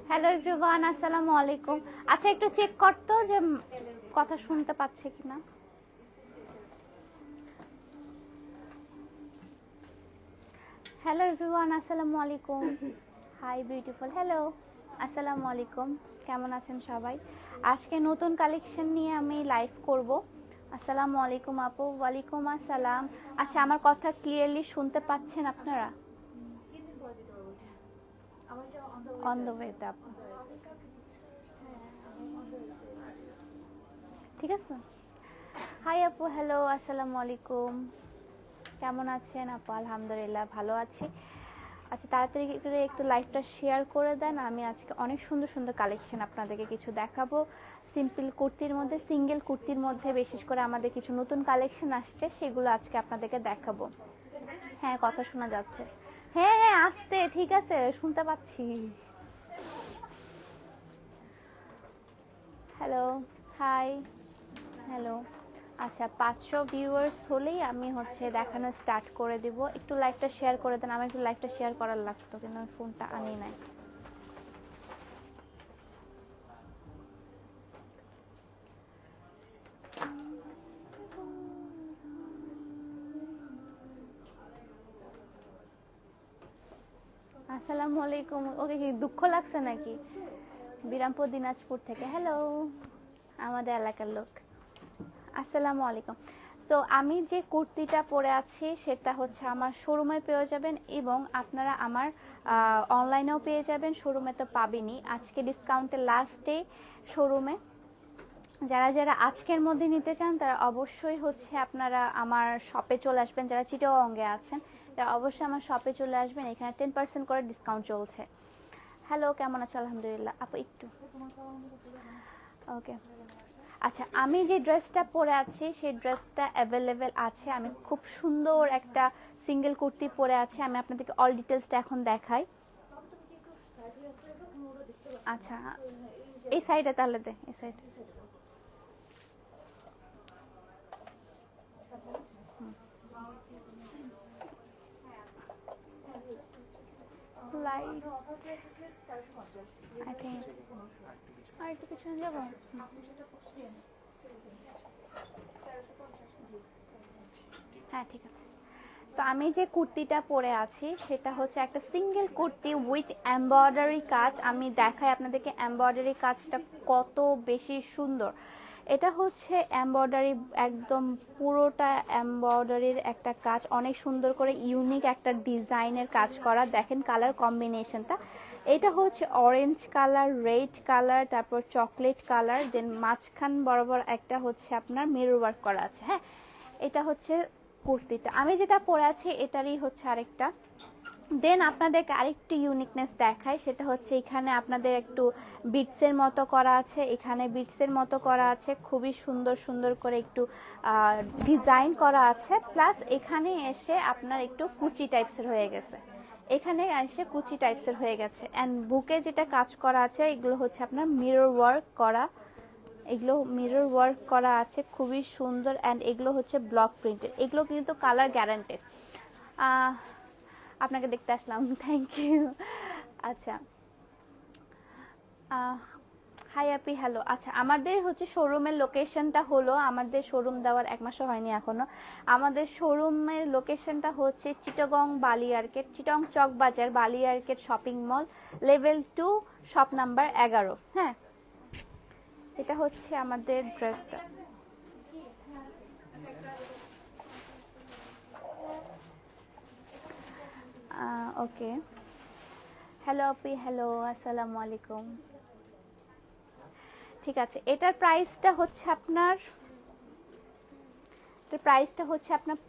Hello everyone, আসসালামু আলাইকুম। আচ্ছা একটু চেক করতো যে কথা শুনতে পাচ্ছে কিনা। হ্যালো এভরিওয়ান, আসসালামু আলাইকুম। হাই বিউটিফুল, হ্যালো, আসসালামু আলাইকুম। কেমন আছেন সবাই? আজকে নতুন কালেকশন নিয়ে আমি লাইভ করব। আসসালামু আলাইকুম আপু। ওয়ালাইকুম আসসালাম। আচ্ছা আমার কথা ক্লিয়ারলি শুনতে পাচ্ছেন আপনারা? অন দ্য ওয়েতে আপু, ঠিক আছে। হাই আপু, হ্যালো, আসসালামু আলাইকুম। কেমন আছেন আপু? আলহামদুলিল্লাহ ভালো আছি। আচ্ছা তাড়াতাড়ি করে একটু লাইভটা শেয়ার করে দেন। আমি আজকে অনেক সুন্দর সুন্দর কালেকশন আপনাদেরকে কিছু দেখাবো। সিম্পল কুর্তির মধ্যে, সিঙ্গেল কুর্তির মধ্যে বিশেষ করে আমাদের কিছু নতুন কালেকশন আসছে, সেগুলো আজকে আপনাদেরকে দেখাবো। হ্যাঁ কথা শোনা যাচ্ছে। হ্যাঁ হ্যাঁ আসতে, ঠিক আছে, শুনতে পাচ্ছি। Hello, hi, hello. আচ্ছা 500 ভিউয়ার্স হলেই আমি দেখানো স্টার্ট করে দিব। একটু লাইভটা শেয়ার করে দেন। আমি একটু লাইভটা শেয়ার করার লাগতো কিন্তু আমি ফোনটা আনি নাই। আসসালামু আলাইকুম। ওকে কি দুঃখ লাগছে নাকি? বিরামপুর দিনাজপুর থেকে, হ্যালো, আমাদের এলাকার লোক। আসসালামু আলাইকুম। সো আমি যে কুর্তিটা পরে আছি সেটা আমার শোরুমে পেয়ে যাবেন এবং আপনারা আমার অনলাইনেও পেয়ে যাবেন। শোরুমে তো পাবেনই, আজকে ডিসকাউন্টের লাস্ট ডে শোরুমে। যারা যারা আজকের মধ্যে নিতে চান তারা অবশ্যই আপনারা আমার শপে চলে আসবেন। যারা চিটাগংয়ে আছেন তারা অবশ্যই আমার শপে চলে আসবেন। এখানে 10% করে ডিসকাউন্ট চলছে। হ্যালো, কেমন আছো? আলহামদুলিল্লাহ আপু, একটু ওকে। আচ্ছা আমি যে ড্রেসটা পরে আছি সেই ড্রেসটা অ্যাভেলেবেল আছে। আমি খুব সুন্দর একটা সিঙ্গেল কুর্তি পরে আছি। আমি আপনাদেরকে অল ডিটেলসটা এখন দেখাই। আচ্ছা এই সাইডে তাহলে দে, এই সাইড। লাইট আই থিঙ্ক আর একটু পিছনে যাবো। হ্যাঁ ঠিক আছে। তো আমি যে কুর্তিটা পরে আছি সেটা একটা সিঙ্গেল কুর্তি উইথ এমব্রয়ডারি কাজ। আমি দেখাই আপনাদেরকে এমব্রয়ডারি কাজটা কত বেশি সুন্দর। এটা এমব্রয়ডারি, একদম পুরোটা এমব্রয়ডারির একটা কাজ, অনেক সুন্দর করে ইউনিক একটা ডিজাইনের কাজ করা। দেখেন কালার কম্বিনেশনটা, এটা অরেঞ্জ কালার, রেড কালার, তারপর চকলেট কালার, দেন মাঝখান বরাবর একটা আপনার মিরর ওয়ার্ক করা আছে। হ্যাঁ এটা কুর্তিটা। আমি যেটা পরে আছি এটারই আরেকটা। দেন আপনাদেরকে আরেকটু ইউনিকনেস দেখাই, সেটা এখানে আপনাদের একটু বিটসের মতো করা আছে, এখানে বিটসের মতো করা আছে, খুবই সুন্দর সুন্দর করে একটু ডিজাইন করা আছে। প্লাস এখানে এসে আপনার একটু কুচি টাইপসের হয়ে গেছে, এখানে এসে কুচি টাইপসের হয়ে গেছে। অ্যান্ড বুকে যেটা কাজ করা আছে এগুলো আপনার মিরর ওয়ার্ক করা, এগুলো মিরর ওয়ার্ক করা আছে, খুবই সুন্দর। অ্যান্ড এগুলো ব্লক প্রিন্টেড, এগুলো কিন্তু কালার গ্যারান্টেড। আপনাকে দেখতে আসলাম, থ্যাংক ইউ। আচ্ছা হাই আপি, হ্যালো। আচ্ছা আমাদের শোরুমের লোকেশনটা আমাদের শোরুম দেওয়ার 1 মাসও হয়নি এখনো। আমাদের শোরুমের লোকেশনটা Chittagong বালিয়ারকেট, Chittagong Chawk Bazar Bali Arcade shopping mall, level 2, shop number 11। হ্যাঁ এটা আমাদের ড্রেসটা। ওকে, হ্যালো আপি, হ্যালো, আসসালামু আলাইকুম। ঠিক আছে, এটার প্রাইসটা আপনার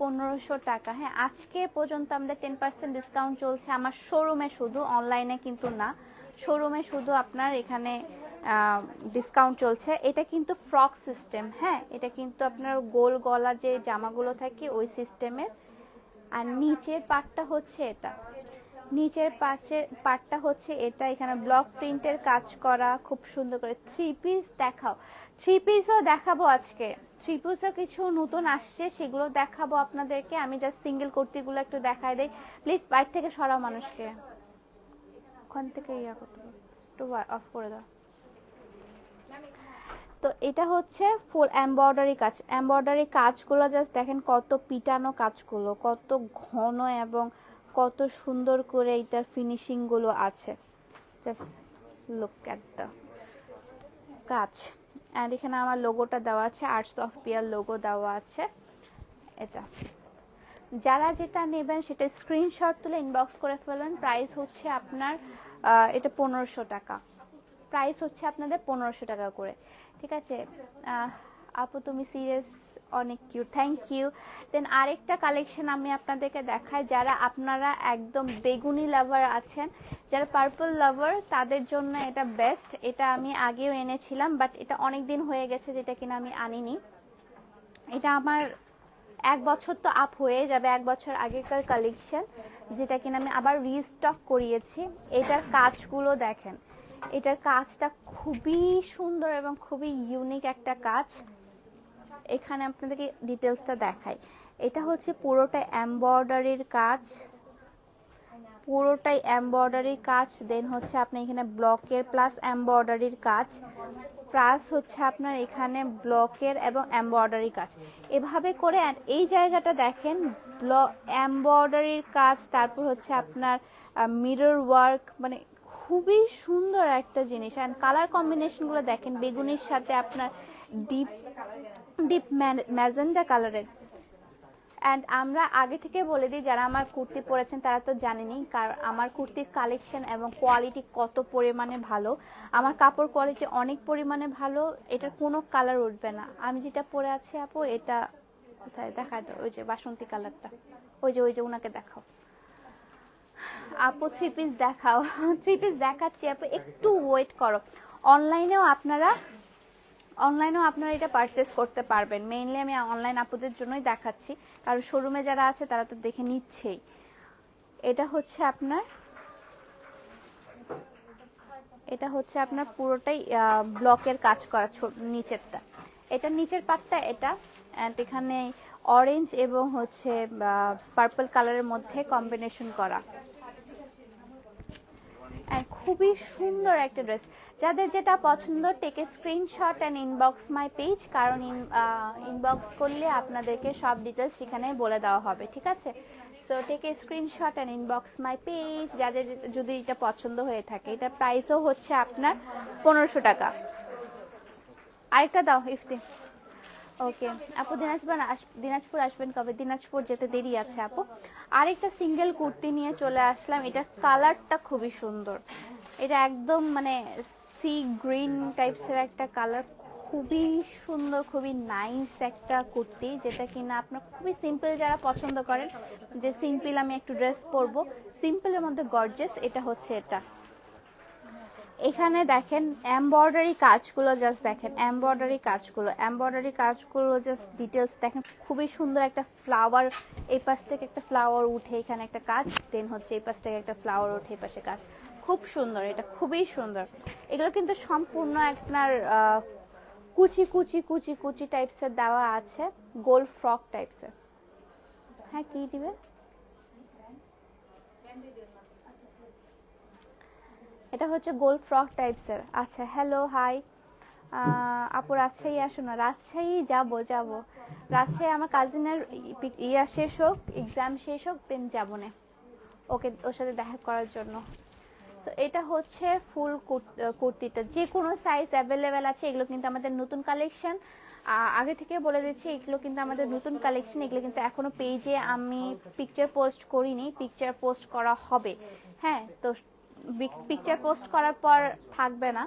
1500 টাকা। হ্যাঁ আজকে পর্যন্ত আমাদের 10% ডিসকাউন্ট চলছে আমার শোরুমে, শুধু অনলাইনে কিন্তু না, শোরুমে শুধু আপনার এখানে ডিসকাউন্ট চলছে। এটা কিন্তু ফ্রক সিস্টেম, হ্যাঁ এটা কিন্তু আপনার গোল গলা যে জামাগুলো থাকে ওই সিস্টেমের। আর নিচের পার্টটা এটা, নিচের পার্টটা হচ্ছে এটা, এখানে ব্লক প্রিন্টের কাজ করা খুব সুন্দর করে। থ্রি পিস দেখাও, থ্রি পিসও দেখাবো আজকে, থ্রি পিসও কিছু নতুন আসছে সেগুলো দেখাবো আপনাদেরকে। আমি জাস্ট সিঙ্গেল কুর্তিগুলো একটু দেখাই দেই। প্লিজ বাইরে থেকে সরাও মানুষকে, ওখান থেকে ইয়া করতে একটু অফ করে দাও। তো এটা হচ্ছে ফুল এমব্রয়ডারি কাজ, এমব্রয়ডারি কাজগুলো জাস্ট দেখেন কত পিটানো কাজগুলো, কত ঘন এবং কত সুন্দর করে এটার ফিনিশিং গুলো আছে। জাস্ট লুক অ্যাট দ্য কাজ। এন্ড এখানে আমার লোগোটা দেওয়া আছে, আর্টস অফ পিয়ার লোগো দেওয়া আছে। এটা যারা যেটা নেবেন সেটা স্ক্রিনশট তুলে ইনবক্স করে ফেলুন। প্রাইস হচ্ছে আপনার এটা 1500 টাকা, প্রাইস হচ্ছে আপনাদের 1500 টাকা করে, ঠিক আছে। আপু তুমি সিরিয়াস, অনেক কিউট, থ্যাংক ইউ। দেন আরেকটা কালেকশন আমি আপনাদেরকে দেখাই, যারা আপনারা একদম বেগুনি লাভার আছেন, যারা পার্পল লাভার তাদের জন্য এটা বেস্ট। এটা আমি আগেও এনেছিলাম বাট এটা অনেক দিন হয়ে গেছে যেটা কিনা আমি আনিনি। এটা আমার 1 বছর তো আপ হয়ে যাবে, 1 বছর আগেকার কালেকশন যেটা কিনা আমি আবার রিস্টক করিয়েছি। এটার কাজগুলো দেখেন, এটার কাজটা খুবই সুন্দর এবং খুবই ইউনিক একটা কাজ। এখানে আপনাদেরকে ডিটেলসটা দেখাই। এটা হচ্ছে পুরোটা এমব্রয়ডারির কাজ, পুরোটাই এমব্রয়ডারির কাজ। দেন হচ্ছে আপনি এখানে ব্লকের প্লাস এমব্রয়ডারির কাজ, প্লাস হচ্ছে আপনার এখানে ব্লকের এবং এমব্রয়ডারি কাজ এভাবে করে। এই জায়গাটা দেখেন এমব্রয়ডারির কাজ, তারপর হচ্ছে আপনার মিরর ওয়ার্ক, মানে খুবই সুন্দর একটা জিনিস। অ্যান্ড কালার কম্বিনেশনগুলো দেখেন, বেগুনির সাথে আপনার ডিপ ডিপ ম্যাজেন্ডা কালারের। অ্যান্ড আমরা আগে থেকে বলে দিই, যারা আমার কুর্তি পরেছেন তারা তো জানেনই, কারণ আমার কুর্তির কালেকশন এবং কোয়ালিটি কত পরিমাণে ভালো। আমার কাপড় কোয়ালিটি অনেক পরিমাণে ভালো, এটার কোনো কালার উঠবে না। আমি যেটা পরে আছি আপু, এটা কোথায় দেখা দাও, ওই যে বাসন্তী কালারটা, ওই যে ওনাকে দেখাও আপু, থ্রি পিস দেখাও। থ্রি পিস দেখাচ্ছি আপু, একটু ওয়েট করো। অনলাইনেও আপনারা এটা পারচেস করতে পারবেন। মেইনলি আমি অনলাইন আপুদের জন্যই দেখাচ্ছি, কারণ শোরুমে যারা আছে তারা তো দেখে নিচ্ছেই। এটা হচ্ছে আপনার পুরোটাই ব্লকের কাজ করা, নিচেরটা, এটা নিচের পাটটা এটা। অ্যান্ড এখানে অরেঞ্জ এবং হচ্ছে পার্পল কালারের মধ্যে কম্বিনেশন করা, খুবই সুন্দর একটা ড্রেস। যাদের যেটা পছন্দ take a screenshot and inbox my page, কারণ ইনবক্স করলে আপনাদেরকে সব ডিটেলস সেখানে বলে দেওয়া হবে, ঠিক আছে। So take a screenshot and inbox my page যাদের যদি এটা পছন্দ হয়ে থাকে। এটার প্রাইসও হচ্ছে আপনার 1500 টাকা। আরেকটা দাও ইফতি। ওকে আপু, দিনাজপুর আসবেন কবে? দিনাজপুর যেতে দেরি আছে আপু। আরেকটা সিঙ্গেল কুর্তি নিয়ে চলে আসলাম, এটা কালারটা খুবই সুন্দর, এটা একদম মানে সি গ্রিন টাইপসের একটা কালার, খুবই সুন্দর, খুবই নাইস একটা কুর্তি, যেটা কিনা আপনার খুবই সিম্পল যারা পছন্দ করেন, যে সিম্পল আমি একটু ড্রেস পরবো, সিম্পলের মধ্যে গর্জিয়াস, এটা হচ্ছে এটা। এখানে দেখেন এমব্রয়ডারি কাজগুলো, জাস্ট দেখেন এমব্রয়ডারি কাজগুলো জাস্ট ডিটেলস দেখেন, খুবই সুন্দর একটা ফ্লাওয়ার, এই পাশ থেকে একটা ফ্লাওয়ার উঠে এখানে একটা কাজ, দেন হচ্ছে এই পাশ থেকে একটা ফ্লাওয়ার উঠে এই পাশে কাজ, খুব সুন্দর, এটা খুবই সুন্দর। এগুলো কিন্তু সম্পূর্ণ আপনার কুচি কুচি কুচি কুচি টাইপসের দেওয়া আছে, গোল ফ্রক টাইপসের। হ্যাঁ কি দিবে? এটা হচ্ছে গোল ফ্রক টাইপসের। আচ্ছা হ্যালো হাই আপু, রাজশাহী আসো না? রাজশাহী যাব, রাজশাহী আমার কাজিনের ইয়া শেষ হোক, এক্সাম শেষ হোক, দেন যাবো না, ওকে ওর সাথে দেখা করার জন্য। তো এটা হচ্ছে ফুল কুর্তিটা, যে কোনো সাইজ অ্যাভেলেবেল আছে। এগুলো কিন্তু আমাদের নতুন কালেকশন, আগে থেকে বলে দিচ্ছি, এগুলো কিন্তু আমাদের নতুন কালেকশন। এগুলো কিন্তু এখনো পেজে আমি পিকচার পোস্ট করিনি, পিকচার পোস্ট করা হবে। হ্যাঁ, তো পিকচার পোস্ট করার পর থাকবে না।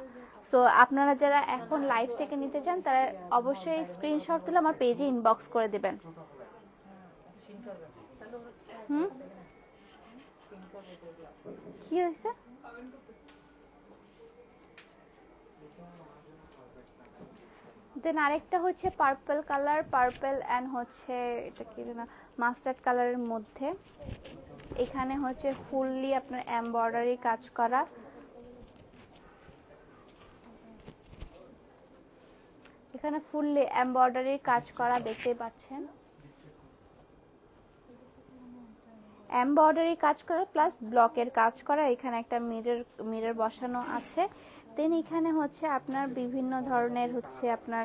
সো আপনারা যারা এখন লাইভ থেকে নিতে চান তারা অবশ্যই স্ক্রিনশট তুলে আমার পেজে ইনবক্স করে দেবেন। কি হয়েছে? দেন আরেকটা হচ্ছে পার্পল কালার, পার্পল অ্যান্ড হচ্ছে এটা কি না মাস্টার্ড কালারের মধ্যে, এখানে হচ্ছে ফুললি আপনার এমব্রয়ডারি কাজ করা। এখানে ফুললি এমব্রয়ডারি কাজ করা দেখতেই পাচ্ছেন, এমব্রয়ডারি কাজ করা প্লাস ব্লকের কাজ করা। এখানে একটা মিরর বসানো আছে। দেন এখানে হচ্ছে আপনার বিভিন্ন ধরনের হচ্ছে আপনার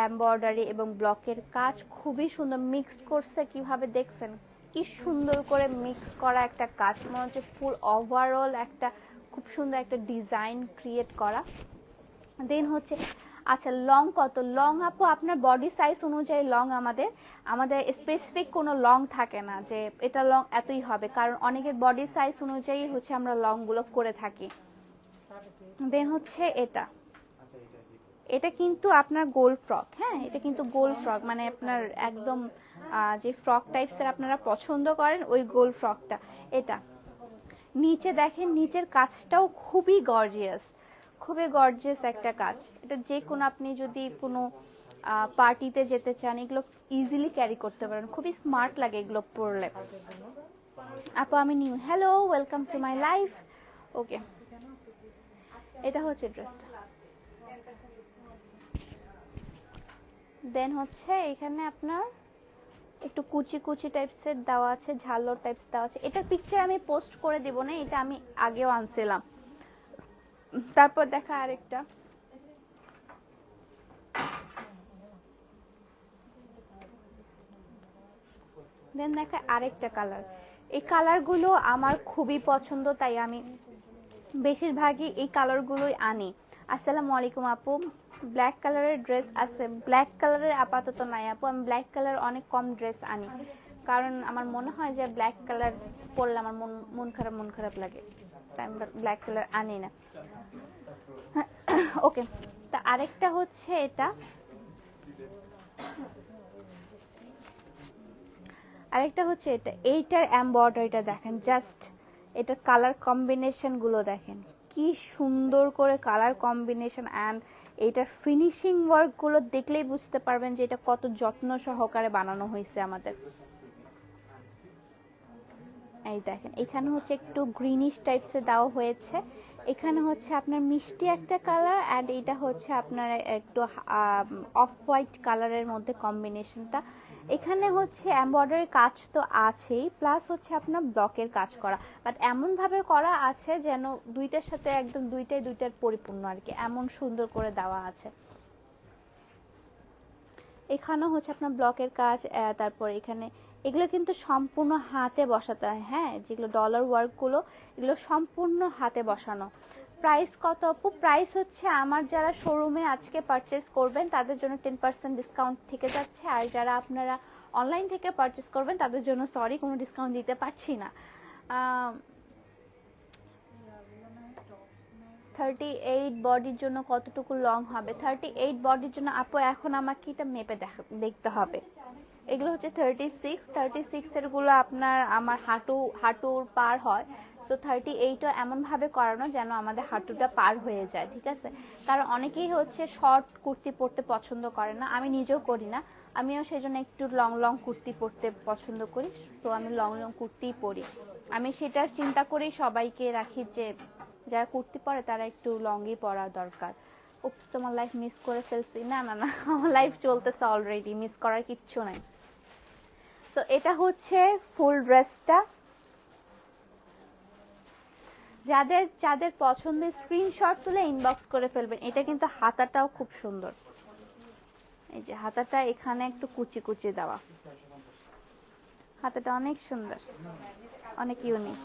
এমব্রয়ডারি এবং ব্লকের কাজ খুবই সুন্দর মিক্সড করছে। কিভাবে দেখছেন কি সুন্দর করে মিক্স করা একটা কাজ, মনে হচ্ছে ফুল ওভারঅল একটা খুব সুন্দর একটা ডিজাইন ক্রিয়েট করা। দেন হচ্ছে আচ্ছা লং কত? লং আপু আপনার বডি সাইজ অনুযায়ী লং আমাদের স্পেসিফিক কোনো লং থাকে না যে এটা লং এতই হবে, কারণ অনেকের বডি সাইজ অনুযায়ী হচ্ছে আমরা লং গুলো করে থাকি। দেন হচ্ছে এটা কিন্তু আপনার গোল ফ্রক, হ্যাঁ এটা কিন্তু গোল ফ্রক, মানে আপনার একদম যে ফ্রক টাইপসের আপনারা পছন্দ করেন ওই গোল ফ্রকটা। এটা নিচে দেখেন, নিচের কাজটাও খুবই গর্জিয়াস, খুবই গর্জিয়াস একটা কাজ। এটা যে কোনো আপনি যদি কোনো পার্টিতে যেতে চান এগুলো ইজিলি ক্যারি করতে পারেন, খুবই স্মার্ট লাগে এগুলো পরলে। আপু আমি new, hello welcome to my life. Okay, এটা হচ্ছে ড্রেসটা। দেন হচ্ছে এখানে আপনার একটু কুচি কুচি টাইপসের দেওয়া আছে, ঝালর টাইপস দেওয়া আছে। এটার পিকচার আমি পোস্ট করে দেব না, এটা আমি আগেও আনছিলাম। তারপর দেখা আরেকটা, দেন দেখা আরেকটা কালার। এই কালারগুলো আমার খুবই পছন্দ, তাই আমি বেশিরভাগই এই কালারগুলোই আনি। আসসালামু আলাইকুম আপু, ব্ল্যাক কালারের ড্রেস আছে? ব্ল্যাক কালারের আপাতত নাই আপু, আমি ব্ল্যাক কালার অনেক কম ড্রেস আনি, কারণ আমার মনে হয় যে ব্ল্যাক কালার পরলে আমার মন খারাপ লাগে, তাই আমি ব্ল্যাক কালার আনি না। ওকে, তা আরেকটা হচ্ছে এটা, এইটার এমব্রয়ডারিটা দেখেন, জাস্ট এটার কালার কম্বিনেশন গুলো দেখেন কি সুন্দর করে কালার কম্বিনেশন, অ্যান্ড এইটার ফিনিশিং ওয়ার্ক গুলো দেখলেই বুঝতে পারবেন যে এটা কত যত্ন সহকারে বানানো হয়েছে আমাদের। এই দেখেন এখানে হচ্ছে একটু গ্রিনিশ টাইপসে দেওয়া হয়েছে, এখানে হচ্ছে আপনার মিষ্টি একটা কালার, অ্যান্ড এটা হচ্ছে আপনার একটু অফ হোয়াইট কালারের মধ্যে কম্বিনেশনটা। এখানে হচ্ছে এমব্রয়ডারি কাজ তো আছেই, প্লাস হচ্ছে আপনার ব্লকের কাজ করা, বাট এমনভাবে করা আছে যেন দুইটার সাথে একদম দুইটার পরিপূর্ণ আর কি, এমন সুন্দর করে দেওয়া আছে। এখানেও হচ্ছে আপনার ব্লকের কাজ, তারপর এখানে এগুলো কিন্তু সম্পূর্ণ হাতে বসাতে হয়, হ্যাঁ যেগুলো ডলার ওয়ার্কগুলো এগুলো সম্পূর্ণ হাতে বসানো। প্রাইস কত আপু? প্রাইস হচ্ছে আমার যারা শোরুমে আজকে পারচেস করবেন তাদের জন্য 10% ডিসকাউন্ট থেকে যাচ্ছে, আর যারা আপনারা অনলাইন থেকে পারচেস করবেন তাদের জন্য সরি কোনো ডিসকাউন্ট দিতে পারছি না। 38 বডির জন্য কতটুকু লং হবে? 38 বডির জন্য আপু এখন আমাকে এটা মেপে দেখতে হবে। এগুলো হচ্ছে 36 এর গুলো আপনার আমার হাঁটুর পার হয়, সো 38ও এমনভাবে করানো যেন আমাদের হাঁটুটা পার হয়ে যায়, ঠিক আছে? কারণ অনেকেই হচ্ছে শর্ট কুর্তি পরতে পছন্দ করে না, আমি নিজেও করি না, আমিও সেই জন্য একটু লং কুর্তি পরতে পছন্দ করি, তো আমি লং কুর্তিই পরি। আমি সেটা চিন্তা করেই সবাইকে রাখি যে যারা কুর্তি পরে তারা একটু লংই পরা দরকার। উপস তোমার লাইফ মিস করে ফেলছি? না আমার লাইফ চলতেছে অলরেডি, মিস করার কিচ্ছু নাই। সো এটা হচ্ছে ফুল ড্রেসটা, যাদের পছন্দের স্ক্রিনশট তুলে ইনবক্স করে ফেলবেন। এটা কিন্তু হাতাটাও খুব সুন্দর, এই যে হাতাটা এখানে একটু কুচি কুচি দেওয়া, হাতাটা অনেক সুন্দর, অনেক ইউনিক।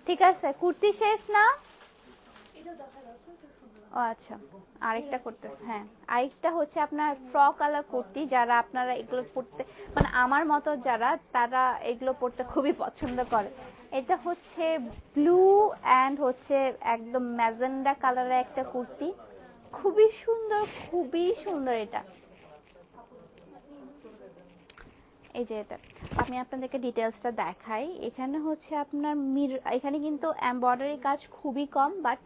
ঠিক আছে, কুর্তি শেষ না? ও আচ্ছা, আরেকটা করতেছে, হ্যাঁ আরেকটা হচ্ছে আপনার ফ্রক আলা কুর্তি, যারা আপনারা এগুলো পরতে মানে আমার মতো যারা তারা এগুলো পরতে খুবই পছন্দ করে। এটা হচ্ছে ব্লু অ্যান্ড হচ্ছে একদম ম্যাজেন্ডা কালারের একটা কুর্তি, খুবই সুন্দর এটা। এই যে এটা আমি আপনাদেরকে ডিটেলসটা দেখাই। এখানে হচ্ছে আপনার এখানে কিন্তু এমব্রয়ডারি কাজ খুবই কম, বাট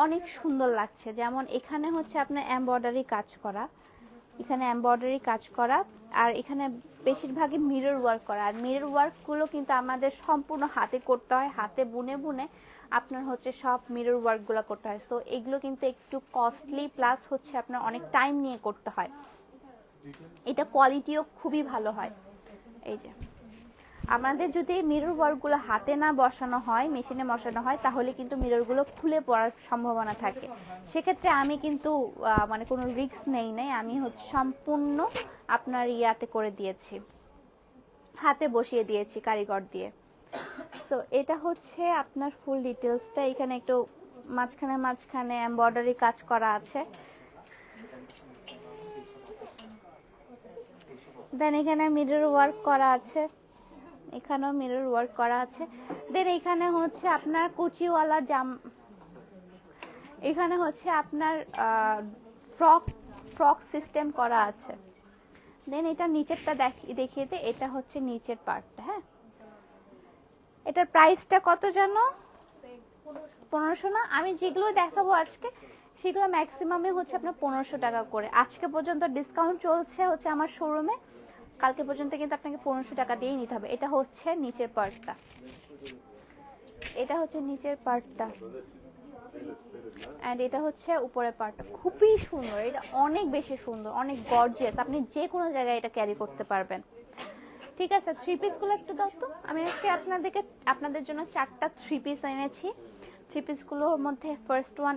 অনেক সুন্দর লাগছে। যেমন এখানে হচ্ছে আপনার এমব্রয়ডারি কাজ করা, এখানে এমব্রয়ডারি কাজ করা, আর এখানে বেশিরভাগই মিরর ওয়ার্ক করা। আর মিরর ওয়ার্কগুলো কিন্তু আমাদের সম্পূর্ণ হাতে করতে হয়, হাতে বুনে বুনে আপনার হচ্ছে সব মিরর ওয়ার্কগুলো করতে হয়। সো এগুলো কিন্তু একটু কস্টলি, প্লাস হচ্ছে আপনার অনেক টাইম নিয়ে করতে হয়। এটা কোয়ালিটিও খুবই ভালো হয়। এই যে আমাদের যদি মিরর ওয়ার্কগুলো হাতে না বসানো হয়, মেশিনে বসানো হয়, তাহলে কিন্তু মিররগুলো খুলে পড়ার সম্ভাবনা থাকে। সেক্ষেত্রে আমি কিন্তু মানে কোনো রিস্ক নেই নাই, আমি হচ্ছে সম্পূর্ণ আপনার ইয়াতে করে দিয়েছি, হাতে বসিয়ে দিয়েছি কারিগর দিয়ে। সো এটা হচ্ছে আপনার ফুল ডিটেলসটা। এখানে একটু মাঝখানে মাঝখানে এমব্রয়ডারি কাজ করা আছে। দেন এখানে মিরর ওয়ার্ক করা আছে, এখানেও মিরর ওয়ার্ক করা আছে। দেন এখানে হচ্ছে আপনার কুচিওয়ালা এখানে হচ্ছে আপনার ফ্রক সিস্টেম করা আছে। দেন এটা নিচেরটা দেখিয়ে দে, এটা হচ্ছে নিচের পার্টটা। হ্যাঁ, এটার প্রাইসটা কত জানো? 1500 না? আমি যেগুলো দেখাবো আজকে সেগুলো ম্যাক্সিমামে হচ্ছে আপনার 1500 টাকা করে। আজকে পর্যন্ত ডিসকাউন্ট চলছে হচ্ছে আমার শোরুমে, কালকে পর্যন্ত কিন্তু আপনাকে 1500 টাকা দিয়েই নিতে হবে। এটা হচ্ছে নিচের পার্টটা, এটা হচ্ছে নিচের পার্টটা, এন্ড এটা হচ্ছে উপরের পার্টটা। খুবই সুন্দর, এটা অনেক বেশি সুন্দর, অনেক গর্জিয়াস। আপনি যে কোনো জায়গায় এটা ক্যারি করতে পারবেন। ঠিক আছে, থ্রি পিসগুলো একটু দাও তো। আমি আজকে আপনাদের জন্য 4টা থ্রি পিস এনেছি। থ্রি পিসগুলোর মধ্যে ফার্স্ট ওয়ান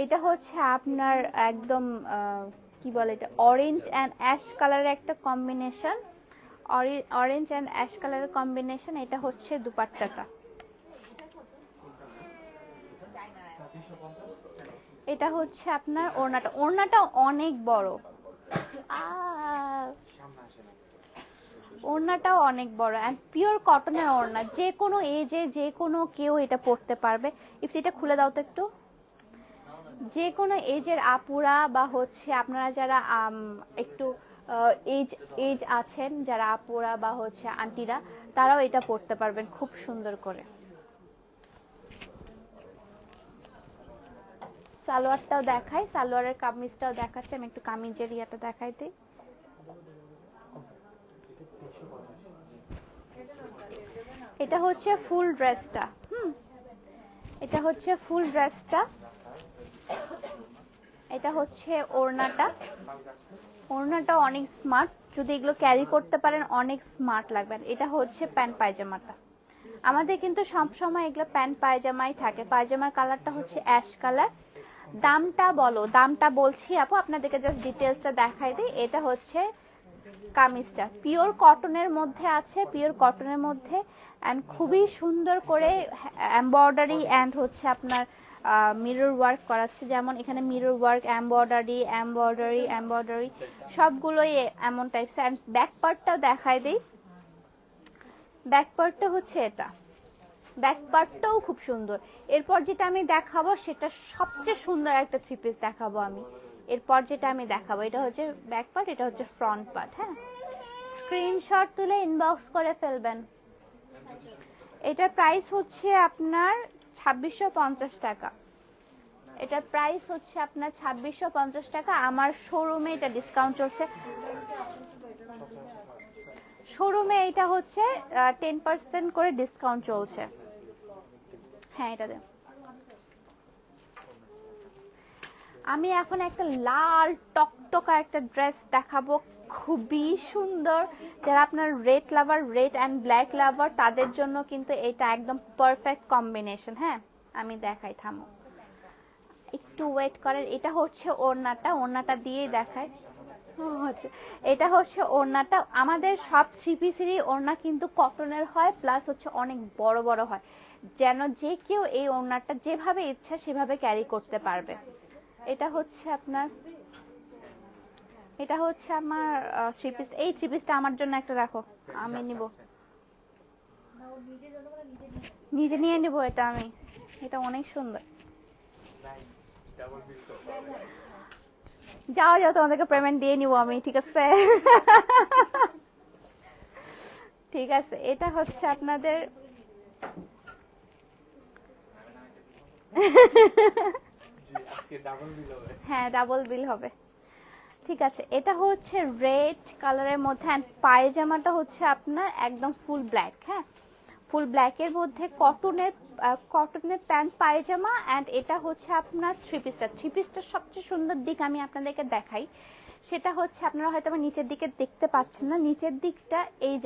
এটা হচ্ছে আপনার একদম কি বলে এটা, অরেঞ্জ অ্যান্ড অ্যাশ কালারের একটা কম্বিনেশন, অরেঞ্জ অ্যান্ড অ্যাশ কালারের কম্বিনেশন। এটা হচ্ছে দুপাট্টাটা। এটা হচ্ছে আপনার ওড়নাটা অনেক বড়, ওড়নাটাও অনেক বড় অ্যান্ড পিওর কটনের ওড়না। যে কোনো এজে যে কোনো কেউ এটা পরতে পারবে। এটা খুলে দাও তো একটু। যে কোনো এজের আপুরা বা হচ্ছে আপনারা যারা একটু এজ আছেন, যারা আপুরা বা হচ্ছে আন্টিরা, তারাও এটা পরতে পারবেন খুব সুন্দর করে। সালোয়ারটাও দেখাই, সালোয়ারের কামিজটাও দেখাচ্ছে। আমি একটু কামিজের ইয়াটা দেখাই দিই। এটা হচ্ছে ফুল ড্রেসটা। এটা হচ্ছে ফুল ড্রেসটা। এটা হচ্ছে ওড়নাটা অনেক স্মার্ট। যদি এগুলো ক্যারি করতে পারেন অনেক স্মার্ট লাগবে। এটা হচ্ছে প্যান্ট পায়জামাটা। আমাদের কিন্তু সবসময় এগুলো প্যান্ট পায়জামাই থাকে। পায়জামার কালারটা হচ্ছে অ্যাশ কালার। দামটা বলো, দামটা বলছি আপু, আপনাদেরকে জাস্ট ডিটেলসটা দেখাই দিই। এটা হচ্ছে কামিজটা পিওর কটনের মধ্যে আছে, পিওর কটনের মধ্যে, অ্যান্ড খুবই সুন্দর করে এমব্রয়ডারি অ্যান্ড হচ্ছে আপনার মিরর ওয়ার্ক করাচ্ছে। যেমন এখানে মিরর ওয়ার্ক, এমব্রয়ডারি সবগুলোই এমন টাইপস। অ্যান্ড ব্যাক পার্টটাও দেখাই দিই। ব্যাক পার্টটা হচ্ছে এটা, ব্যাক পার্টটাও খুব সুন্দর। এরপর যেটা আমি দেখাবো সেটা সবচেয়ে সুন্দর একটা থ্রি পিস দেখাবো আমি। এরপর যেটা আমি দেখাবো এটা হচ্ছে ব্যাক পার্ট, এটা হচ্ছে ফ্রন্ট পার্ট। হ্যাঁ, স্ক্রিনশট তুলে ইনবক্স করে ফেলবেন। এটার প্রাইস হচ্ছে আপনার 2650 টাকা। এটার প্রাইস হচ্ছে আপনার 2650 টাকা। আমার শোরুমে এটা ডিসকাউন্ট চলছে। শোরুমে এটা হচ্ছে 10% করে ডিসকাউন্ট চলছে। হ্যাঁ, এটা দেন। আমি এখন একটা লাল টকটকা একটা ড্রেস দেখাবো, খুবই সুন্দর। যারা আপনার red lover, red and black লাভার, তাদের জন্য কিন্তু এটা একদম পারফেক্ট কম্বিনেশন। হ্যাঁ, আমি দেখাই, থামো একটু ওয়েট করেন। এটা হচ্ছে ওড়নাটা দিয়েই দেখায়। এটা হচ্ছে ওড়নাটা। আমাদের সব থ্রি পিসেরই ওড়না কিন্তু কটনের হয়, প্লাস হচ্ছে অনেক বড় বড় হয়, যেন যে কেউ এই ওড়নাটা যেভাবে ইচ্ছা সেভাবে ক্যারি করতে পারবে। এটা হচ্ছে আমার থ্রি পিস। এই থ্রি পিসটা আমার জন্য একটা রাখো, আমি নিব, নিজে নিয়ে নিব। এটা অনেক সুন্দর। যাও তোমাদেরকে পেমেন্ট দিয়ে নিব আমি, ঠিক আছে? ঠিক আছে, এটা হচ্ছে আপনাদের হ্যাঁ, ডাবল বিল হবে। ঠিক আছে, এটা হচ্ছে রেড কালারের মধ্যে, অ্যান্ড পায়জামাটা হচ্ছে আপনার একদম ফুল ব্ল্যাক। হ্যাঁ, ফুল ব্ল্যাকের মধ্যে কটনের প্যান্ট পায়জামা, অ্যান্ড এটা হচ্ছে আপনার থ্রি পিসটার সবচেয়ে সুন্দর দিক আমি আপনাদেরকে দেখাই। সেটা হচ্ছে আপনারা হয়তো আমার নিচের দিকে দেখতে পাচ্ছেন না, নিচের দিকটা এই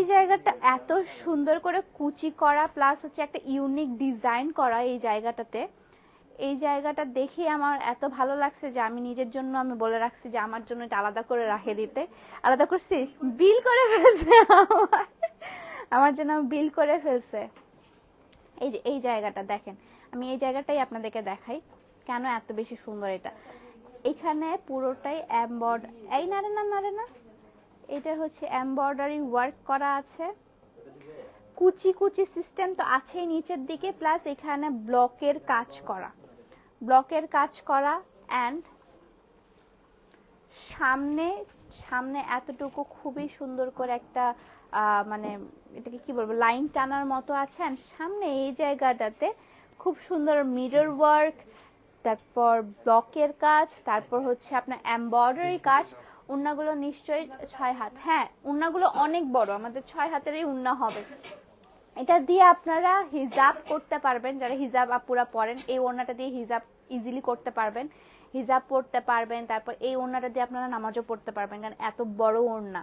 জায়গাটা এত সুন্দর করে কুচি করা, প্লাস হচ্ছে একটা ইউনিক ডিজাইন করা এই জায়গাটাতে। এই জায়গাটা দেখে আমার এত ভালো লাগছে যে আমি নিজের জন্য আমি বলে রাখছি যে আমার জন্য এটা আলাদা করে রাখে দিতে। আলাদা করছি, বিল করে ফেলছে আমার জন্য বিল করে ফেলছে। এই যে এই জায়গাটা দেখেন, আমি এই জায়গাটাই আপনাদেরকে দেখাই কেন এত বেশি সুন্দর এটা। এখানে পুরোটাই এই নারে না এটা হচ্ছে এমব্রয়ডারি ওয়ার্ক করা আছে, কুচি কুচি সিস্টেম তো আছেই নিচের দিকে, প্লাস এখানে ব্লকের কাজ করা অ্যান্ড সামনে এতটুকু খুবই সুন্দর করে একটা মানে এটাকে কি বলবো, লাইন টানার মতো আছে। অ্যান্ড সামনে এই জায়গাটাতে খুব সুন্দর মিরর ওয়ার্ক, তারপর ব্লকের কাজ, তারপর হচ্ছে আপনার এমব্রয়ডারি কাজ। উন্নাগুলো নিশ্চয়ই 6 হাত, হ্যাঁ উন্নাগুলো অনেক বড়, আমাদের 6 হাতেরই উন্না হবে। এটা দিয়ে আপনারা হিজাব করতে পারবেন, যারা হিজাব আপুরা পরেন এই ওড়নাটা দিয়ে হিজাব ইজিলি করতে পারবেন, হিজাব পড়তে পারবেন। তারপর এই ওড়নাটা দিয়ে আপনারা নামাজও পড়তে পারবেন, কারণ এত বড় ওড়না।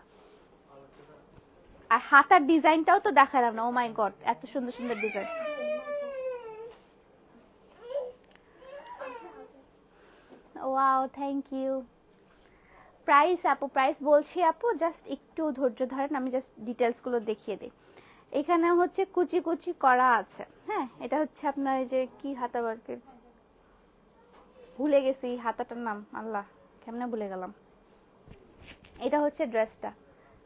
আর হাতার ডিজাইনটাও তো দেখালাম না, ও মাই গড এত সুন্দর সুন্দর design. Wow, thank you. Price আপু, প্রাইস বলছি আপু, জাস্ট একটু ধৈর্য ধরেন, আমি জাস্ট ডিটেলস গুলো দেখিয়ে দিই। এখানে হচ্ছে কুচি কুচি করা আছে। হ্যাঁ, এটা হচ্ছে আপনার এই যে কি হাতা ওয়ার্কের, ভুলে গেছি হাতাটার নাম, আল্লাহ কেমনে ভুলে গেলাম। এটা হচ্ছে ড্রেসটা।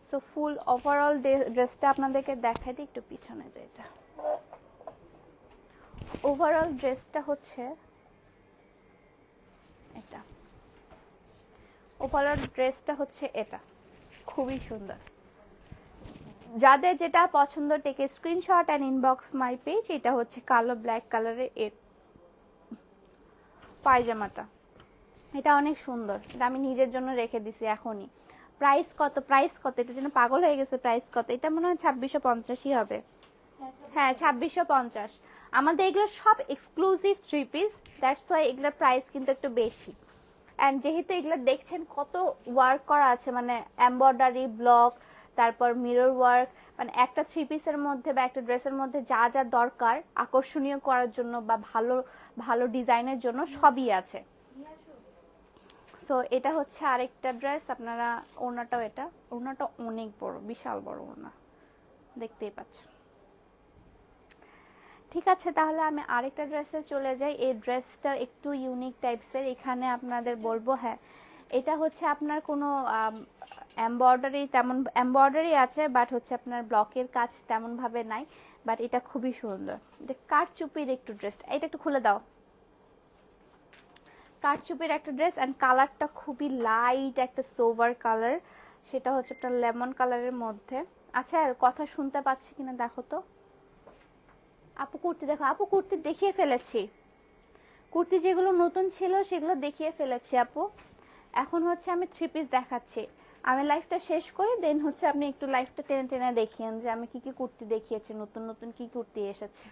সো ফুল ওভারঅল ড্রেসটা আপনাদেরকে দেখাই দিই, একটু পিছনে যে এটা ওভারঅল ড্রেসটা হচ্ছে এটা, ওভারঅল ড্রেসটা হচ্ছে এটা, খুবই সুন্দর। যাদের যেটা পছন্দ টেকে screenshot and inbox my page. এটা হচ্ছে কালো ব্ল্যাক কালারের এর পায়জামাটা, এটা অনেক সুন্দর, এটা আমি নিজের জন্য রেখে দিছি এখনই। প্রাইস কত, এটা যেন পাগল হয়ে গেছে, প্রাইস কত, এটা মনে হয় 2650ই হবে। হ্যাঁ 2650। আমাদের এগুলো সব exclusive three piece, that's why এগুলোর প্রাইস কিন্তু একটু বেশি। অ্যান্ড যেহেতু এগুলো দেখছেন কত ওয়ার্ক করা আছে, মানে এমব্রয়ডারি ব্লক, তারপর মিরর ওয়ার্ক, মানে একটা থ্রি পিসের মধ্যে বা একটা ড্রেসের মধ্যে যা যা দরকার আকর্ষণীয় করার জন্য বা ভালো ভালো ডিজাইনের জন্য সবই আছে। সো এটা হচ্ছে আরেকটা ড্রেস, আপনারা ওড়নাটাও, এটা ওড়নাটা অনেক বড়, বিশাল বড় ওড়না, দেখতেই পাচ্ছেন। ঠিক আছে, তাহলে আমি আরেকটা ড্রেসে চলে যাই। এই ড্রেসটা একটু ইউনিক টাইপসের, এখানে আপনাদের বলবো, হ্যাঁ এটা হচ্ছে আপনার কোনো এমব্রয়ডারি আছে, বাট হচ্ছে আপনার ব্লকের কাজ তেমন ভাবে নাই, বাট এটা খুবই সুন্দর। এটা কারচুপির একটু ড্রেস, এটা একটু খুলে দাও। কারচুপির একটা ড্রেস, অ্যান্ড কালারটা খুবই লাইট একটা সোভার কালার, সেটা হচ্ছে একটা লেমন কালারের মধ্যে। আচ্ছা কথা শুনতে পাচ্ছি কিনা দেখো তো। আপু কুর্তি দেখো, আপু কুর্তি দেখিয়ে ফেলেছি, কুর্তি যেগুলো নতুন ছিল সেগুলো দেখিয়ে ফেলেছি আপু। এখন হচ্ছে আমি থ্রি পিস দেখাচ্ছি, আমি লাইফটা শেষ করি, দেন হচ্ছে আপনি একটু লাইফটা টেনে টেনে দেখিয়েন যে আমি কি কি কুর্তি দেখিয়েছি, নতুন নতুন কি কুর্তি এসেছে।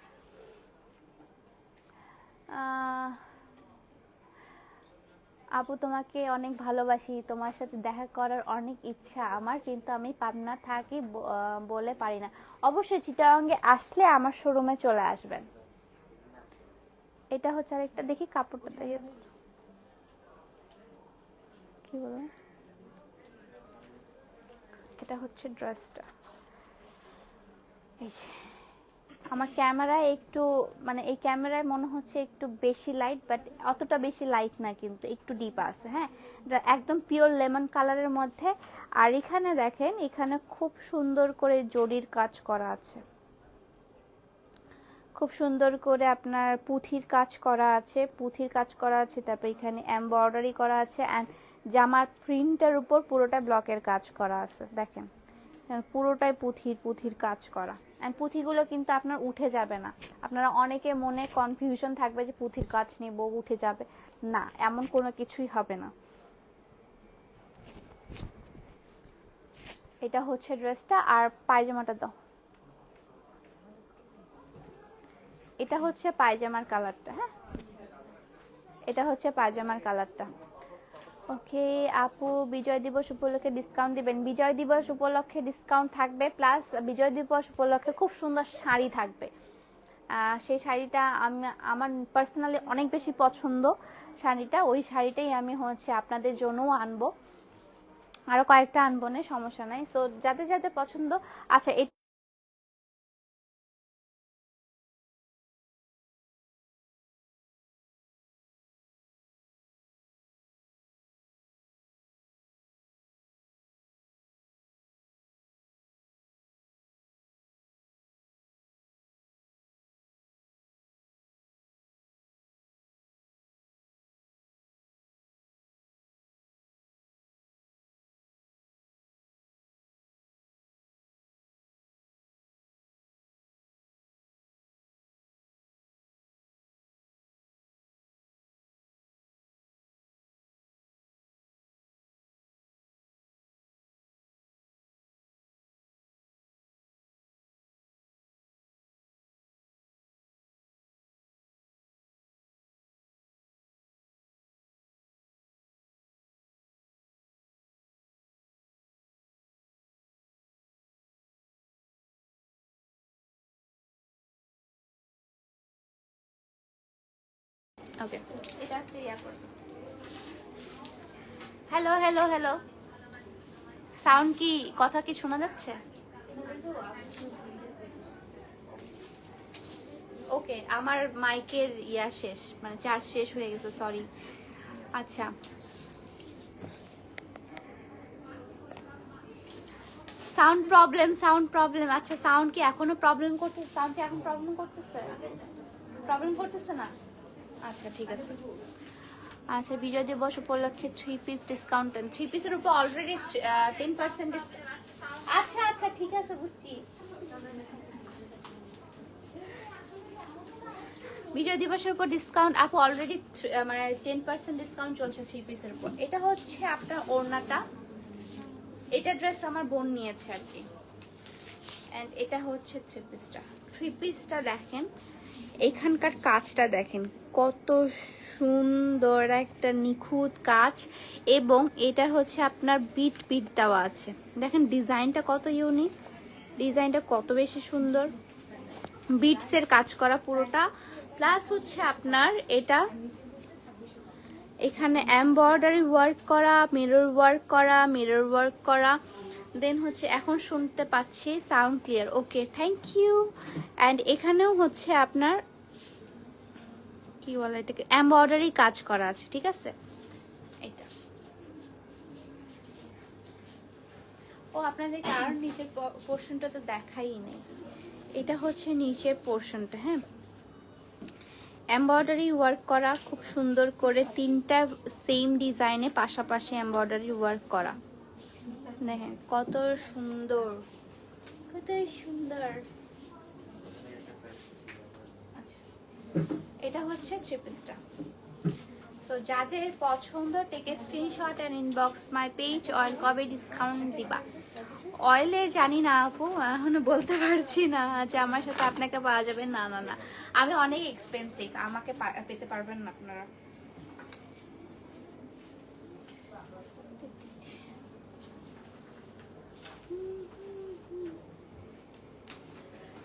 আপু তোমাকে অনেক ভালোবাসি, তোমার সাথে দেখা করার অনেক ইচ্ছা আমার, কিন্তু আমি পাবনা থাকি বলে পারি না। অবশ্যই চিটাগাঙ্গে আসলে আমার শোরুমে চলে আসবেন। এটা হচ্ছে আরেকটা, দেখি কাপড়টা কি বলবো, এটা হচ্ছে ড্রেসটা। এই যে আমার ক্যামেরায় একটু, মানে এই ক্যামেরায় মনে হচ্ছে একটু বেশি লাইট, বাট অতটা বেশি লাইট না, কিন্তু একটু ডিপ আছে। হ্যাঁ, এটা একদম পিওর লেমন কালারের মধ্যে। আর এখানে দেখেন, এখানে খুব সুন্দর করে জরির কাজ করা আছে, খুব সুন্দর করে আপনার পুঁথির কাজ করা আছে, তারপর এখানে এমব্রয়ডারি করা আছে, অ্যান্ড জামার প্রিন্টের উপর পুরোটা ব্লকের কাজ করা আছে। দেখেন পুরোটাই পুঁথির কাজ করা, অ্যান্ড পুঁথিগুলো কিন্তু আপনার উঠে যাবে না। আপনারা অনেকে মনে কনফিউশন থাকবে যে পুঁথির কাজ নিব উঠে যাবে, না এমন কোনো কিছুই হবে না। এটা হচ্ছে ড্রেসটা, আর পায়জামাটা দাও। এটা হচ্ছে পায়জামার কালারটা, হ্যাঁ এটা হচ্ছে পায়জামার কালারটা। ওকে আপু, বিজয় দিবস উপলক্ষে ডিসকাউন্ট দিবেন? বিজয় দিবস উপলক্ষে ডিসকাউন্ট থাকবে, প্লাস বিজয় দিবস উপলক্ষে খুব সুন্দর শাড়ি থাকবে। সেই শাড়িটা আমার পার্সোনালি অনেক বেশি পছন্দ শাড়িটা, ওই শাড়িটাই আমি হচ্ছে আপনাদের জন্যও আনবো, আরো কয়েকটা আনবো না, সমস্যা নাই। সো যাদের যাদের পছন্দ। আচ্ছা ওকে, এটা হচ্ছে ইয়া করো। হ্যালো হ্যালো হ্যালো, সাউন্ড কি, কথা কি শোনা যাচ্ছে? ওকে, আমার মাইকের ইয়া শেষ, মানে চার্জ শেষ হয়ে গেছে, সরি। আচ্ছা সাউন্ড প্রবলেম, সাউন্ড প্রবলেম। আচ্ছা সাউন্ড কি এখনো প্রবলেম করতেছে? সাউন্ড কি এখন প্রবলেম করতেছে? প্রবলেম করতেছে না? আচ্ছা ঠিক আছে। আচ্ছা বিজয় দিবস উপলক্ষে 3 পিস ডিসকাউন্ট দেন। 3 পিসের উপর অলরেডি 10% ডিসকাউন্ট। আচ্ছা আচ্ছা ঠিক আছে, বুঝছি। বিজয় দিবসের উপর ডিসকাউন্ট আপু অলরেডি মানে 10% ডিসকাউন্ট চলছে 3 পিসের উপর। এটা হচ্ছে আপনার ওড়নাটা, এটা ড্রেস আমার বোন নিয়েছে আর কি। এন্ড এটা হচ্ছে 3 পিসটা। 3 পিসটা দেখেন, এখানকার কাজটা দেখেন কত সুন্দর একটা নিখুঁত কাজ, এবং এটার হচ্ছে আপনার বিট বিট দেওয়া আছে। দেখেন ডিজাইনটা কত ইউনিক, ডিজাইনটা কত বেশি সুন্দর, বিটসের কাজ করা পুরোটা। প্লাস হচ্ছে আপনার এটা এখানে এমব্রয়ডারি ওয়ার্ক করা, মিরর ওয়ার্ক করা, মিরর ওয়ার্ক করা। দেন হচ্ছে এখন শুনতে পাচ্ছি, sound clear, okay thank you. And এখানেও হচ্ছে আপনার কি বলে এটাকে, এমব্রয়ডারি কাজ করা আছে, ঠিক আছে। এটা ও আপনাদেরকে আর নিচের পোর্শনটা তো দেখাই নেই, এটা হচ্ছে নিচের পোর্শনটা, হ্যাঁ এমব্রয়ডারি ওয়ার্ক করা খুব সুন্দর করে, 3টা সেম ডিজাইনে পাশাপাশি এমব্রয়ডারি ওয়ার্ক করা। দেখেন কত সুন্দর, কত সুন্দর। এটা হচ্ছে 3 পিসটা। সো যাদের পছন্দ take a screenshot and inbox my page. Oil কবে ডিসকাউন্ট দিবা? অয়েলে জানি না আপু, এখনো বলতে পারছি না যে আমার সাথে আপনাকে পাওয়া যাবে, না না না, আমি অনেক এক্সপেন্সিভ, আমাকে পেতে পারবেন না আপনারা।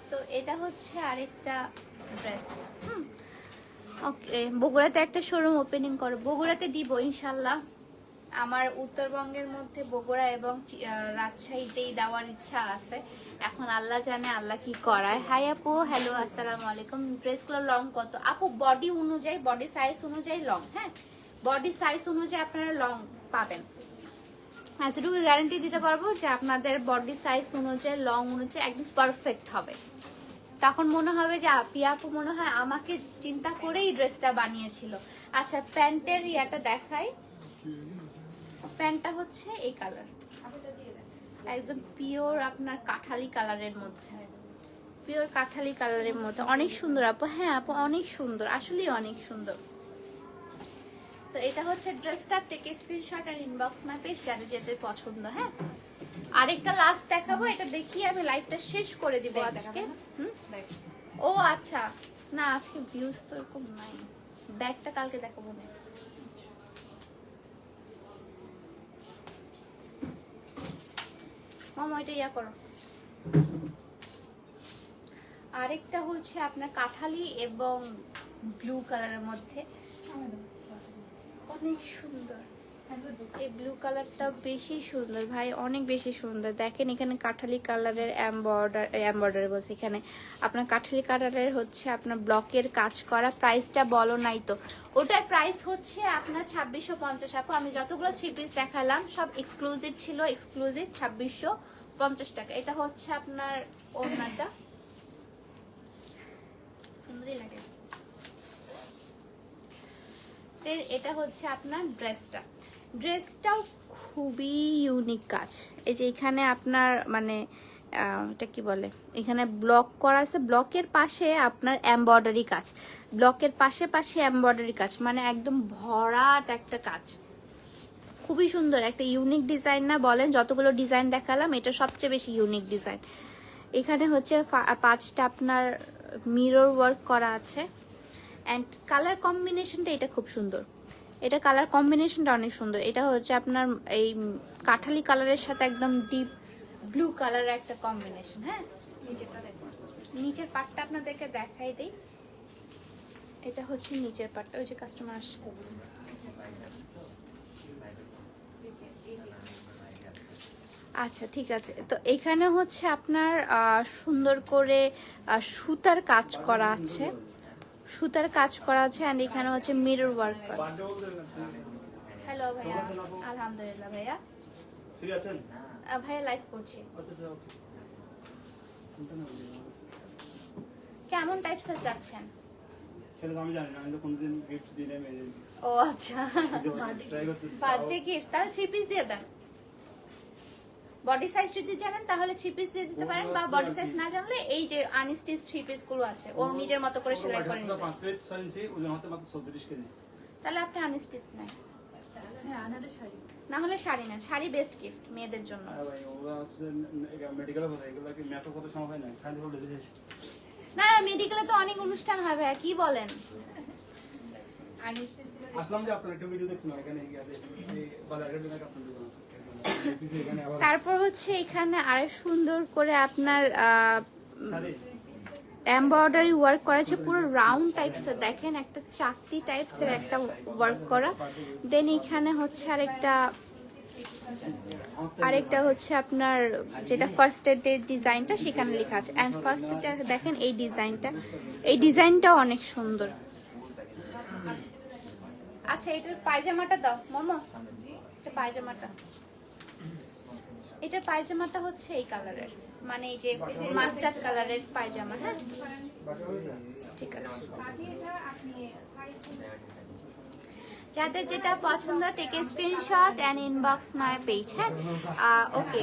সো এটা হচ্ছে আরেকটা ড্রেস। ওকে, বগুড়াতে একটা শোরুম ওপেনিং করো। বগুড়াতে দিব ইনশাল্লাহ, আমার উত্তরবঙ্গের মধ্যে বগুড়া এবং রাজশাহীতেই দেওয়ার ইচ্ছা আছে। এখন আল্লাহ জানে আল্লাহ কি করায়। হাই আপু, হ্যালো আসসালামু আলাইকুম। ড্রেসগুলো লং কত আপু? বডি অনুযায়ী, বডি সাইজ অনুযায়ী লং, হ্যাঁ বডি সাইজ অনুযায়ী আপনারা লং পাবেন। এতটুকু গ্যারান্টি দিতে পারবো যে আপনাদের বডি সাইজ অনুযায়ী লং অনুযায়ী একদম পারফেক্ট হবে। তখন মনে হবে যে আপু মনে হয় আমাকে চিন্তা করেই ড্রেসটা বানিয়েছিল। আচ্ছা প্যান্টের ইয়াটা দেখাই। প্যান্টটা হচ্ছে এই কালার, একদম পিওর আপনার কাঠালি কালারের মধ্যে, পিওর কাঠালি কালারের মধ্যে, অনেক সুন্দর আপু। হ্যাঁ আপু অনেক সুন্দর, আসলেই অনেক সুন্দর। তো এটা হচ্ছে ড্রেসটা, টেক স্ক্রিনশট আর ইনবক্স মাই পেজ যাদের যাদের পছন্দ। হ্যাঁ আরেকটা লাস্ট দেখাবো, এটা দেখিয়ে আমি লাইভটা শেষ করে দিব আজকে। ও আচ্ছা, না আজকে ভিউজ তো এরকম নাই, ব্যাগটা কালকে দেখাবো না। মামা এটা ইয়া করো। আরেকটা হচ্ছে আপনার কাঠালি এবং ব্লু কালারের মধ্যে, অনেক সুন্দর। এই ব্লু কালারটা বেশি সুন্দর ভাই, অনেক বেশি সুন্দর। দেখেন এখানে কাঠালি কালারের এমব্রয়ডারি বলছে, এখানে আপনার কাঠালি কালারের হচ্ছে আপনার ব্লকের কাজ করা। প্রাইসটা বলো নাই তো, ওটার প্রাইস হচ্ছে আপনার 2650 আপু। আমি যতগুলো 3 পিস দেখালাম সব এক্সক্লুসিভ ছিল, এক্সক্লুসিভ 2650 টাকা। এটা হচ্ছে আপনার ওড়নাটা, সুন্দরই লাগে। এটা হচ্ছে আপনার ড্রেসটাও খুবই ইউনিক কাজ। এই যে এখানে আপনার মানে এটা কি বলে, এখানে ব্লক করা আছে, ব্লকের পাশে আপনার এমব্রয়ডারি কাজ, ব্লকের পাশে পাশে এমব্রয়ডারি কাজ, মানে একদম ভরাট একটা কাজ, খুবই সুন্দর একটা ইউনিক ডিজাইন না বলেন? যতগুলো ডিজাইন দেখালাম এটা সবচেয়ে বেশি ইউনিক ডিজাইন। এখানে হচ্ছে 5টা আপনার মিরর ওয়ার্ক করা আছে, অ্যান্ড কালার কম্বিনেশনটা এটা খুব সুন্দর, এটা কালার কম্বিনেশনটা অনেক সুন্দর। এটা হচ্ছে আপনার এই কাঠালি কালারের সাথে একদম ডিপ ব্লু কালারের একটা কম্বিনেশন। হ্যাঁ, নিচেরটা দেখুন, নিচের পাটটা আপনাদেরকে দেখাই দেই। এটা হচ্ছে নিচের পাটটা, ওই যে কাস্টমার আসছে। আচ্ছা ঠিক আছে, তো এখানে হচ্ছে আপনার সুন্দর করে সুতার কাজ করা আছে, সুতার কাজ করা আছে, অ্যান্ড এখানে হচ্ছে মিরর ওয়ার্ক করা। হ্যালো ভাইয়া, আলহামদুলিল্লাহ ভাইয়া। ফ্রি আছেন? ভাইয়া লাইভ করছি। কেমন টাইপসের চাচ্ছেন? সেটা আমি জানি না, আমি তো কোনদিন গিফট দিই না মেয়ে। ও আচ্ছা, বার্থডে গিফট, তাহলে 3 পিস দিয়ে দেন। বডি সাইজ যদি জানেন তাহলে 3 পিস দিয়ে দিতে পারেন, বা বডি সাইজ না জানলে এই যে আনস্টিচ 3 পিস গুলো আছে, ওর নিজের মতো করে সেলাই করে নিতে। 5 ফিট 6 ইঞ্চি, ওজন হচ্ছে মাত্র 34 কেজি। তাহলে আপনি আনস্টিচ নেন। হ্যাঁ, আনারে শাড়ি না হলে শাড়ি নেন, শাড়ি বেস্ট গিফট মেয়েদের জন্য। আরে ভাই ওরা হচ্ছে মেডিকেলে কথা, এগুলো কি মেকআপ কত সময় হয় না, সাইজ বলে দিয়েছিস না, মেডিকেলে তো অনেক অনুষ্ঠান হয় ভাইয়া, কি বলেন? আসলাম যে আপনার একটা ভিডিও দেখছিলাম, এখানে এই বাজারের মেকআপ আপনার দোকান আছে। তারপর হচ্ছে এখানে আরেক সুন্দর করে আপনার এমব্রয়ডারি ওয়ার্ক করা আছে, পুরো রাউন্ড টাইপসের, দেখেন একটা চাকতি টাইপসের একটা ওয়ার্ক করা। দেন এখানে হচ্ছে আরেকটা হচ্ছে আপনার যেটা ফার্স্ট এর ডিজাইনটা সেখানে লেখা আছে, অ্যান্ড ফার্স্ট দেখেন এই ডিজাইনটাও অনেক সুন্দর। আচ্ছা এটার পায়জামাটা দাও মোমো, এটা পায়জামাটা, এটার পায়জামাটা হচ্ছে এই কালারের, মানে এই যে মাস্টার্ড কালারের পায়জামা। হ্যাঁ ঠিক আছে, যাদের যেটা পছন্দ take screenshot and inbox my page. হ্যাঁ ওকে,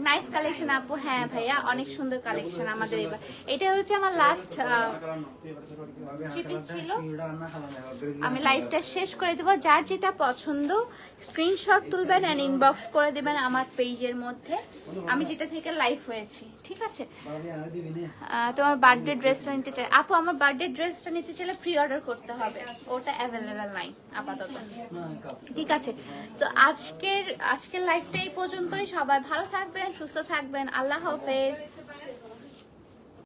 নাইস কালেকশন আপু। হ্যাঁ ভাইয়া অনেক সুন্দর কালেকশন আমাদের এবার। এটা হচ্ছে আমার লাস্ট 3 পিস ছিল, আমি লাইভটা শেষ করে দেবো। যার যেটা পছন্দ স্ক্রিনশট তুলবেন এন্ড ইনবক্স করে দেবেন আমার পেজের মধ্যে, আমি যেটা থেকে লাইভ হয়েছি। ঠিক আছে, তোমার বার্থডে ড্রেসটা নিতে চাই আপু, আমার বার্থডে ড্রেসটা নিতে চাইলে প্রি অর্ডার করতে হবে, ওটা অ্যাভেলেবেল নাই আপাতত। ঠিক আছে, তো আজকের লাইভটা এই পর্যন্তই। সবাই ভালো থাকবেন, সুস্থ থাকবেন, আল্লাহ হাফেজ।